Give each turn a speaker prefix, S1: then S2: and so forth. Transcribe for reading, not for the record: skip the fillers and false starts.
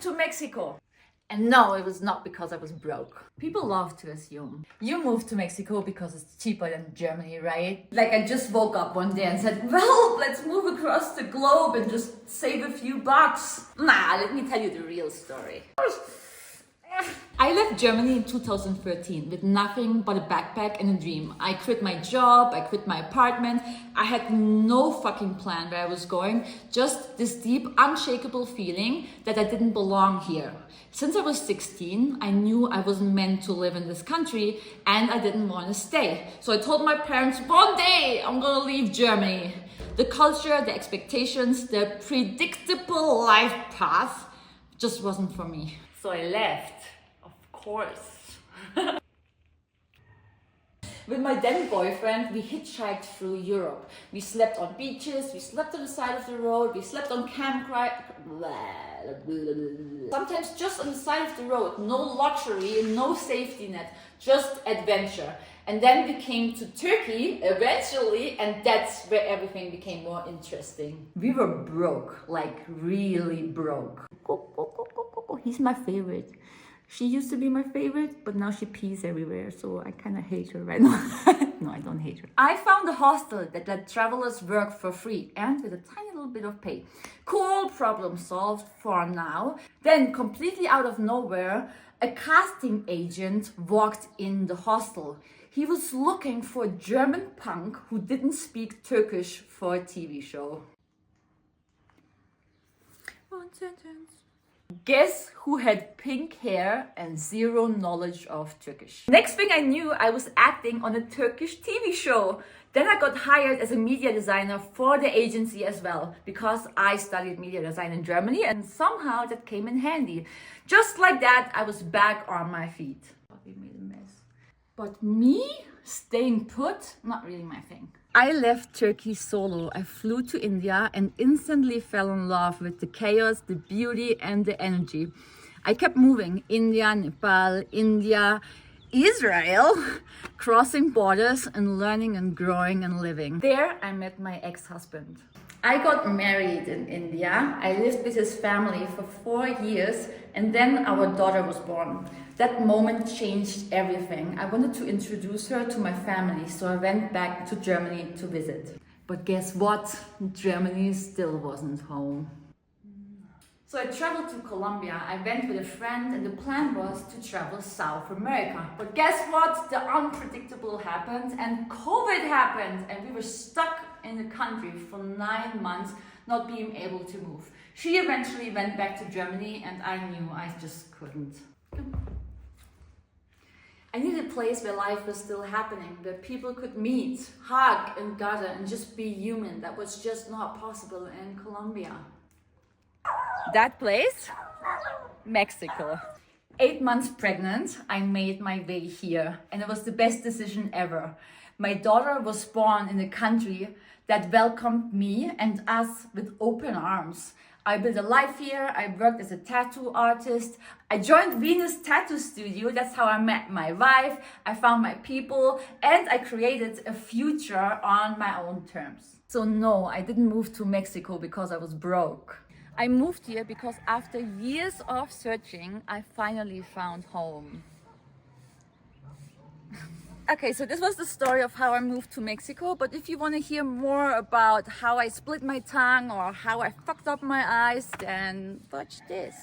S1: moved to Mexico. And no, it was not because I was broke. People love to assume you moved to Mexico because it's cheaper than Germany, right? Like I just woke up one day and said, well, let's move across the globe and just save a few bucks. Nah, let me tell you the real story. I left Germany in 2013 with nothing but a backpack and a dream. I quit my job, I quit my apartment. I had no fucking plan where I was going, just this deep, unshakable feeling that I didn't belong here. Since I was 16, I knew I wasn't meant to live in this country and I didn't want to stay. So I told my parents, one day I'm gonna leave Germany. The culture, the expectations, the predictable life path just wasn't for me. So I left, of course. With my then boyfriend, we hitchhiked through Europe. We slept on beaches, we slept on the side of the road, we slept on sometimes just on the side of the road. No luxury, no safety net, just adventure. And then we came to Turkey eventually, and that's where everything became more interesting. We were broke, like really broke. He's my favorite. She used to be my favorite, but now she pees everywhere, so I kind of hate her right now. No, I don't hate her. I found a hostel that let travelers work for free and with a tiny little bit of pay. Cool, problem solved for now. Then, completely out of nowhere, a casting agent walked in the hostel. He was looking for a German punk who didn't speak Turkish for a TV show. One sentence. Guess who had pink hair and zero knowledge of Turkish? Next thing I knew, I was acting on a Turkish TV show. Then I got hired as a media designer for the agency as well, because I studied media design in Germany and somehow that came in handy. Just like that, I was back on my feet. We made a mess. But me staying put, not really my thing. I left Turkey solo. I flew to India and instantly fell in love with the chaos, the beauty and the energy. I kept moving. India, Nepal, India, Israel, crossing borders and learning and growing and living. There I met my ex-husband. I got married in India. I lived with his family for 4 years and then our daughter was born. That moment changed everything. I wanted to introduce her to my family, so I went back to Germany to visit. But guess what? Germany still wasn't home. So I traveled to Colombia. I went with a friend and the plan was to travel South America. But guess what? The unpredictable happened and COVID happened and we were stuck in the country for 9 months, not being able to move. She eventually went back to Germany and I knew I just couldn't. I needed a place where life was still happening, where people could meet, hug and gather and just be human. That was just not possible in Colombia. That place? Mexico. 8 months pregnant, I made my way here and it was the best decision ever. My daughter was born in a country that welcomed me and us with open arms. I built a life here, I worked as a tattoo artist, I joined Venus Tattoo Studio, that's how I met my wife, I found my people, and I created a future on my own terms. So no, I didn't move to Mexico because I was broke. I moved here because after years of searching, I finally found home. Okay, so this was the story of how I moved to Mexico, but if you want to hear more about how I split my tongue or how I fucked up my eyes, then watch this.